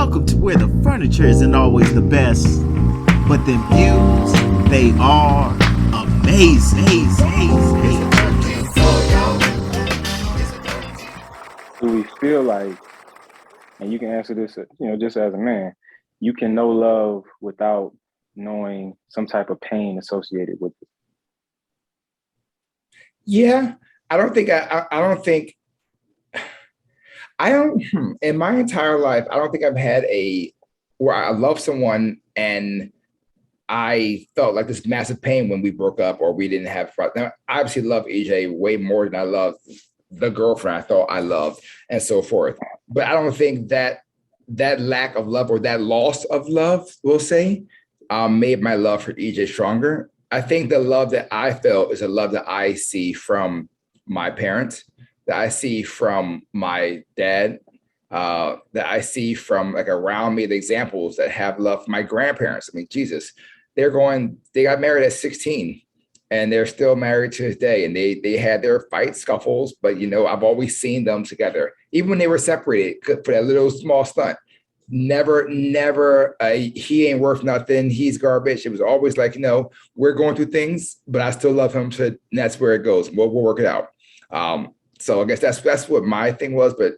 welcome to where the furniture isn't always the best, but them views, they are amazing. Do we feel like, and you can answer this, just as a man, you can know love without knowing some type of pain associated with it? Yeah, I don't think I don't think I don't in my entire life, I don't think I've had a where I love someone and I felt like this massive pain when we broke up or we didn't have. Now, I obviously love EJ way more than I love the girlfriend I thought I loved, and so forth. But I don't think that lack of love or that loss of love, we'll say, made my love for EJ stronger. I think the love that I felt is a love that I see from my parents, that I see from my dad, that I see from like around me, the examples that have love for my grandparents. I mean, Jesus, they got married at 16 and they're still married to this day. And they had their fight scuffles, but I've always seen them together, even when they were separated for that little small stunt. Never, he ain't worth nothing. He's garbage. It was always like, we're going through things, but I still love him. So that's where it goes. We'll work it out. So I guess that's what my thing was. But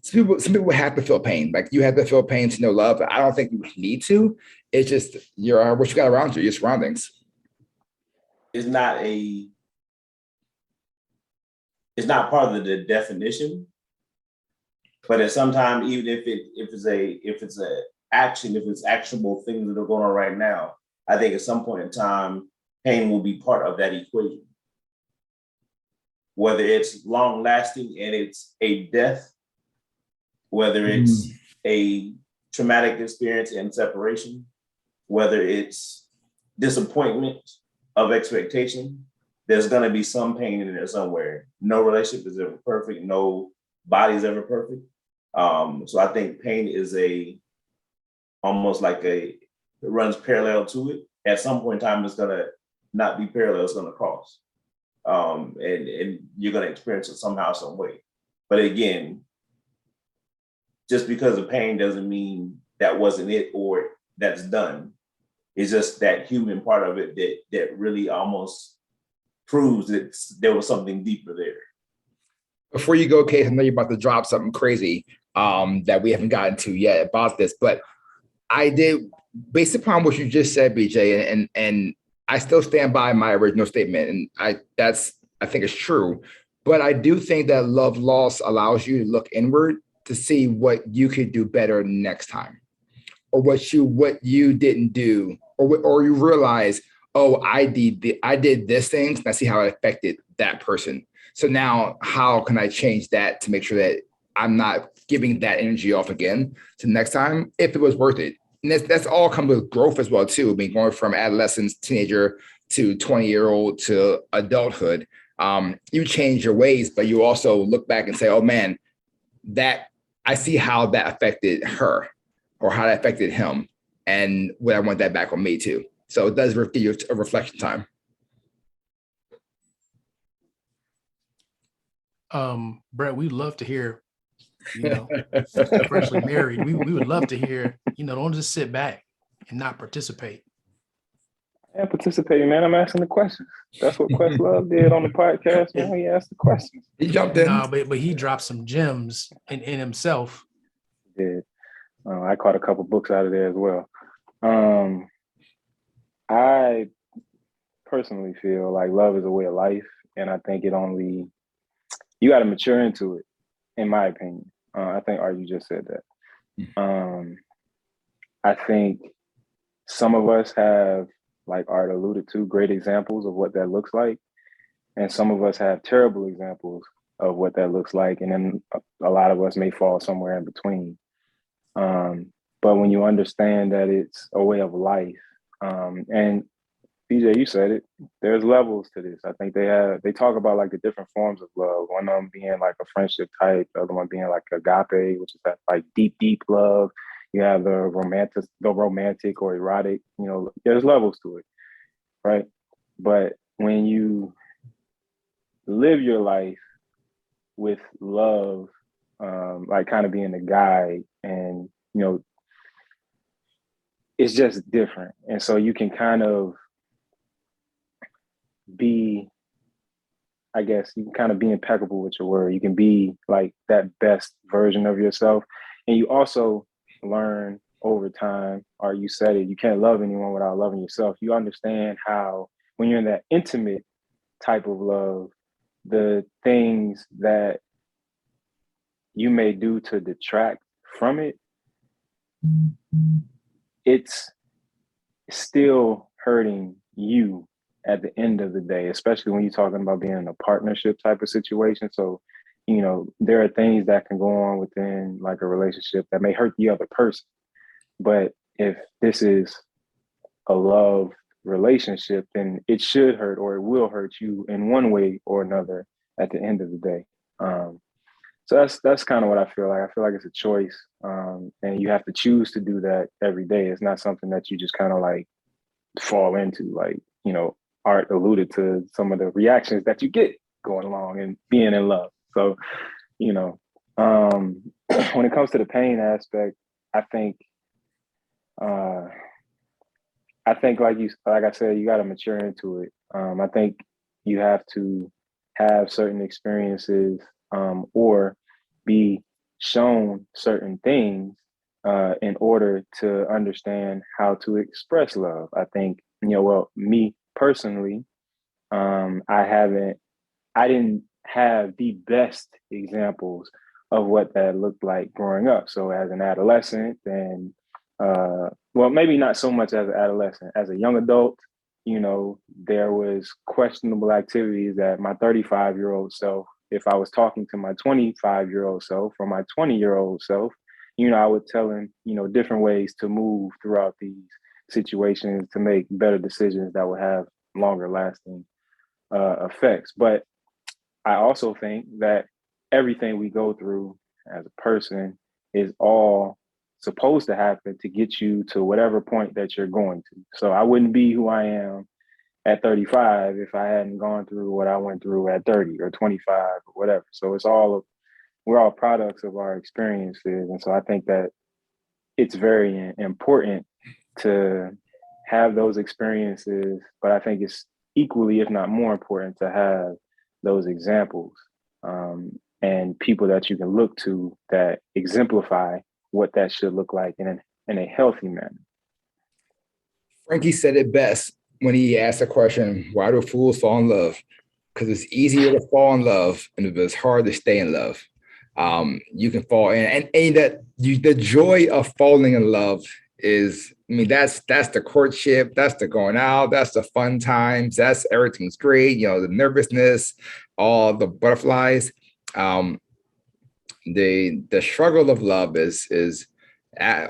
some people have to feel pain. Like you have to feel pain to know love. I don't think you need to. It's just what you got around you, your surroundings. It's not part of the definition, but at some time, even if it's actionable things that are going on right now, I think at some point in time, pain will be part of that equation. Whether it's long lasting and it's a death, whether it's a traumatic experience and separation, whether it's disappointment of expectation, there's going to be some pain in there somewhere. No relationship is ever perfect. No body is ever perfect. So I think pain is almost like it runs parallel to it. At some point in time, it's going to not be parallel, it's going to cross. And you're going to experience it somehow, some way. But again, just because of pain doesn't mean that wasn't it or that's done. It's just that human part of it that really almost proves that there was something deeper there. Before you go, Case, I know you're about to drop something crazy that we haven't gotten to yet about this, but I did, based upon what you just said, BJ, and I still stand by my original statement, and I think it's true. But I do think that love loss allows you to look inward to see what you could do better next time, or what you didn't do, or you realize, oh, I did this thing, and I see how it affected that person. So now, how can I change that to make sure that I'm not giving that energy off again to next time, if it was worth it? And that's all comes with growth as well too. I mean, going from adolescence, teenager to 20-year-old to adulthood, you change your ways, but you also look back and say, oh man, that I see how that affected her or how that affected him. And would I want that back on me too? So it does give you a reflection time. Brett, we'd love to hear, freshly married. We would love to hear, don't just sit back and not participate. Yeah, participating, man. I'm asking the questions. That's what Questlove did on the podcast, man. He asked the questions. He jumped in. No, but he dropped some gems in himself. He did. I caught a couple books out of there as well. I personally feel like love is a way of life, and I think you got to mature into it, in my opinion. I think Art, you just said that. I think some of us have, like Art alluded to, great examples of what that looks like, and some of us have terrible examples of what that looks like, and then a lot of us may fall somewhere in between. But when you understand that it's a way of life, and BJ, you said it, there's levels to this. I think they talk about like the different forms of love. One of them being like a friendship type, the other one being like agape, which is that like deep love. You have the romantic or erotic, there's levels to it, right? But when you live your life with love, like kind of being the guide, and it's just different. And so you can kind of be, I guess you can kind of be impeccable with your word. You can be like that best version of yourself. And you also learn over time, or you said it, you can't love anyone without loving yourself. You understand how, when you're in that intimate type of love, the things that you may do to detract from it, it's still hurting you at the end of the day, especially when you're talking about being in a partnership type of situation. So, you know, there are things that can go on within like a relationship that may hurt the other person. But if this is a love relationship, then it should hurt, or it will hurt you in one way or another at the end of the day. So that's kind of what I feel like. I feel like it's a choice, and you have to choose to do that every day. It's not something that you just kind of like fall into. Like, you know, Art alluded to some of the reactions that you get going along and being in love. So, you know, when it comes to the pain aspect, I think, like I said, you got to mature into it. I think you have to have certain experiences, or be shown certain things in order to understand how to express love. I think, you know, well, me personally, I didn't have the best examples of what that looked like growing up. So as an adolescent, and well, maybe not so much as an adolescent, as a young adult, you know, there was questionable activities that my 35-year-old self, if I was talking to my 25-year-old self or my 20-year-old self, you know, I would tell him, you know, different ways to move throughout these situations to make better decisions that would have longer lasting effects. But I also think that everything we go through as a person is all supposed to happen to get you to whatever point that you're going to. So I wouldn't be who I am at 35 if I hadn't gone through what I went through at 30 or 25 or whatever. So we're all products of our experiences. And so I think that it's very important to have those experiences, but I think it's equally, if not more important, to have those examples, and people that you can look to that exemplify what that should look like in a healthy manner. Frankie said it best when he asked the question, why do fools fall in love? Because it's easier to fall in love and it's hard to stay in love. You can fall in, and the joy of falling in love is, I mean, that's the courtship, that's the going out, that's the fun times, that's everything's great, you know, the nervousness, all the butterflies. The struggle of love is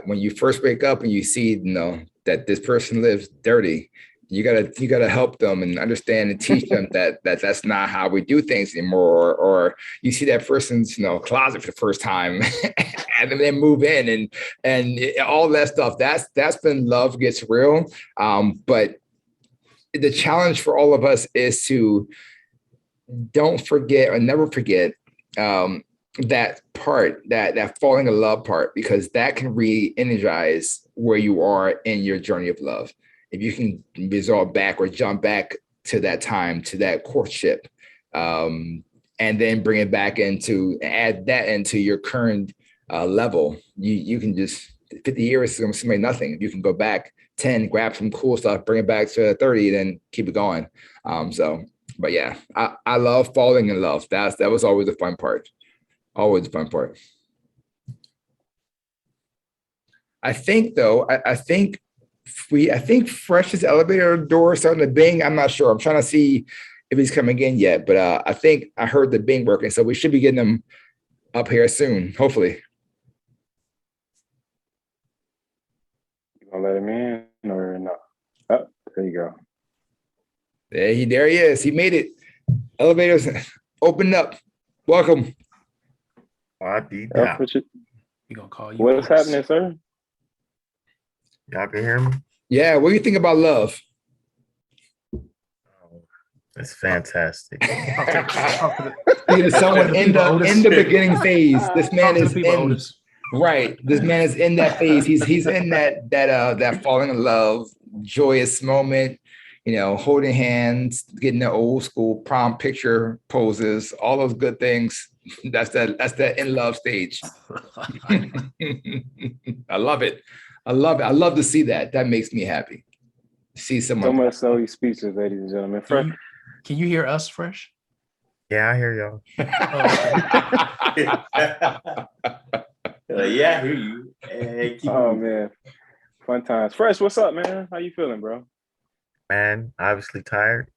when you first wake up and you see, you know, that this person lives dirty. You gotta help them and understand and teach them that's not how we do things anymore. Or you see that person's, you know, closet for the first time, and then they move in and all that stuff. That's when love gets real. But the challenge for all of us is to don't forget or never forget that part, that falling in love part, because that can re-energize where you are in your journey of love. If you can resolve back or jump back to that time, to that courtship, and then bring it back add that into your current level, you can just, 50 years is going to mean nothing. If you can go back 10, grab some cool stuff, bring it back to 30, then keep it going. But yeah, I love falling in love. That was always the fun part. Always the fun part. I think though, I think Fresh's elevator door is starting to bing. I'm not sure. I'm trying to see if he's coming in yet, but I think I heard the bing working, so we should be getting him up here soon, hopefully. You gonna let him in or no? Oh, there you go. There he is. He made it. Elevators opened up. Welcome. You gonna call you. What's happening, sir? Y'all can hear me? Yeah, what do you think about love? It's fantastic. Someone in the beginning phase. This man is in. Right. This man is in that phase. He's in that falling in love, joyous moment, holding hands, getting the old school prom picture poses, all those good things. That's that in love stage. I love it. I love it. I love to see that. That makes me happy. See So someone. much so he's speechless, ladies and gentlemen. Can you hear us, Fresh? Yeah, I hear y'all. Yeah, I hear you. Hey, keep Oh moving. man, fun times. Fresh, what's up, man? How you feeling, bro? Man, obviously tired.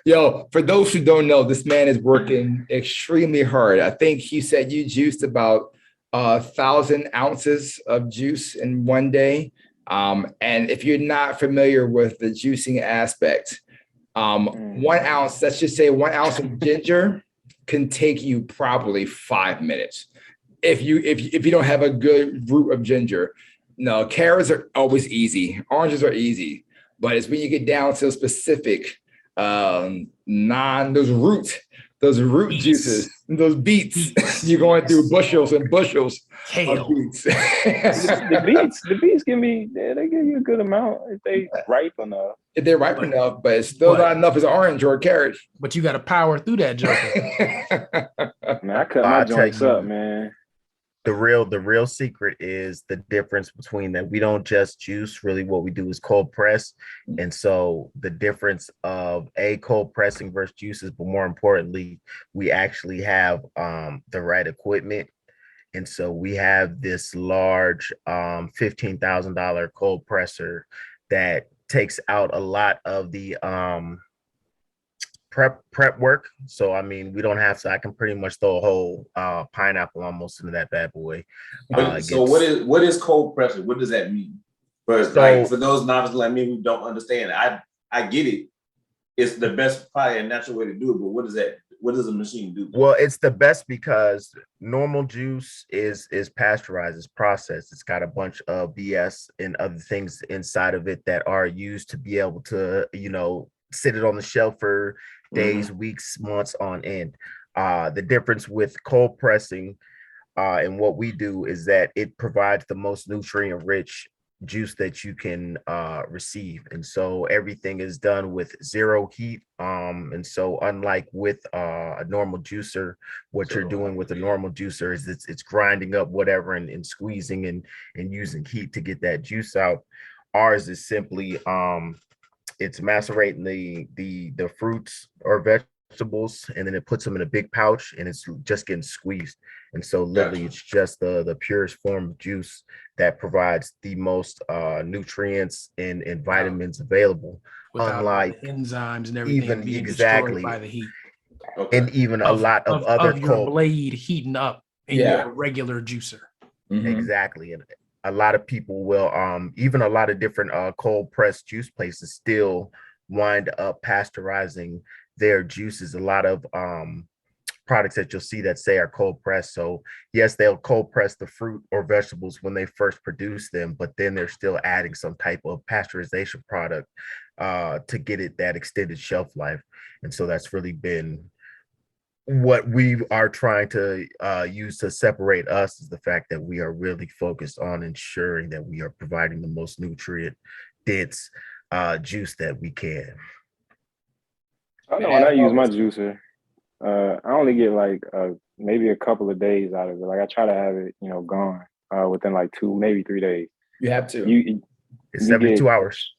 Yo, for those who don't know, this man is working extremely hard. I think he said you juiced about 1,000 ounces of juice in one day. And if you're not familiar with the juicing aspect, 1 ounce, let's just say 1 ounce of ginger can take you probably 5 minutes. If you don't have a good root of ginger. No, carrots are always easy. Oranges are easy, but it's when you get down to specific those root Beets. juices, those beets. You're going through bushels and bushels Kale. of beets. The beats give me, they give you a good amount if they ripe enough. If they're ripe enough, but it's still not enough as orange or a carrot. But you got to power through that joker. Man, I cut my joints up, man. The real secret is the difference between that. We don't just juice. Really, what we do is cold press. And so the difference of cold pressing versus juices, but more importantly, we actually have the right equipment. And so we have this large $15,000 cold presser that takes out a lot of the prep work. So I mean, we don't have to. I can pretty much throw a whole pineapple almost into that bad boy. So what is cold pressure? What does that mean? First, for those novices like me who don't understand, I get it. It's the best, probably a natural way to do it. But what is that? What does a machine do? Well, it's the best because normal juice is pasteurized, it's processed. It's got a bunch of BS and other things inside of it that are used to be able to, sit it on the shelf for days, weeks, months on end. The difference with cold pressing and what we do is that it provides the most nutrient rich juice that you can receive. And so everything is done with zero heat. And so unlike with a normal juicer, what you're doing with a normal juicer is it's grinding up whatever and squeezing and using heat to get that juice out. Ours is simply it's macerating the fruits or vegetables, and then it puts them in a big pouch and it's just getting squeezed. And so literally it's just the purest form of juice that provides the most nutrients and vitamins available, without unlike enzymes and everything being exactly destroyed by the heat. Okay. And even a lot of other your blade heating up in your regular juicer. Exactly. And a lot of people will even a lot of different cold pressed juice places still wind up pasteurizing their juices. A lot of products that you'll see that say are cold pressed. So yes, they'll cold press the fruit or vegetables when they first produce them, but then they're still adding some type of pasteurization product to get it that extended shelf life. And so that's really been what we are trying to use to separate us, is the fact that we are really focused on ensuring that we are providing the most nutrient dense juice that we can. I know when I use my juicer, I only get like maybe a couple of days out of it. Like I try to have it, gone within like 2, maybe 3 days. You have to. It's 72 hours.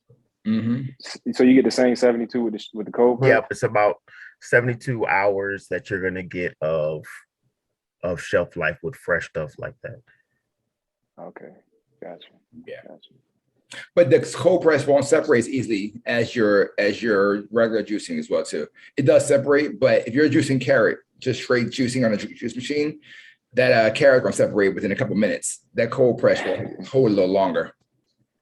So you get the same 72 with the cold press? Yep, it's about 72 hours that you're gonna get of shelf life with fresh stuff like that. Okay, gotcha. Yeah, gotcha. But the cold press won't separate as easily as your regular juicing as well too. It does separate, but if you're juicing carrot, just straight juicing on a juice machine, that carrot gonna separate within a couple of minutes. That cold press will hold a little longer.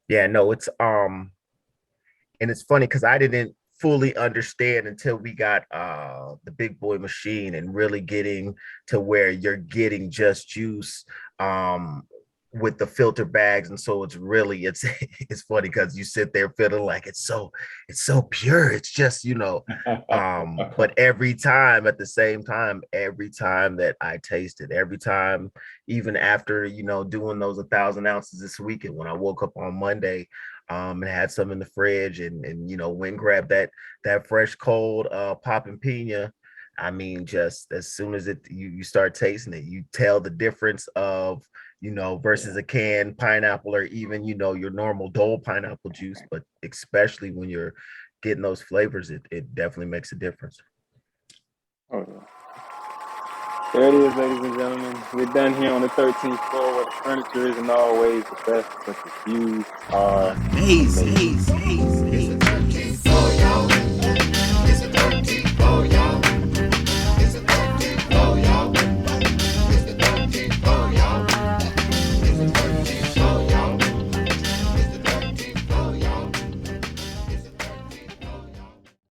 Yeah, no, it's and it's funny because I didn't fully understand until we got the big boy machine and really getting to where you're getting just juice with the filter bags, and so it's it's funny because you sit there feeling like it's so pure. It's just, but every time at the same time, every time that I taste it, every time, even after doing those 1,000 ounces this weekend, when I woke up on Monday and had some in the fridge, and went and grabbed that fresh cold popping pina. I mean, just as soon as you start tasting it, you tell the difference of versus a canned pineapple, or even your normal Dole pineapple juice. But especially when you're getting those flavors, it definitely makes a difference. Oh, yeah. There it is, ladies and gentlemen. We're done here on the 13th floor, where the furniture isn't always the best, but the views are Amazing. amazing.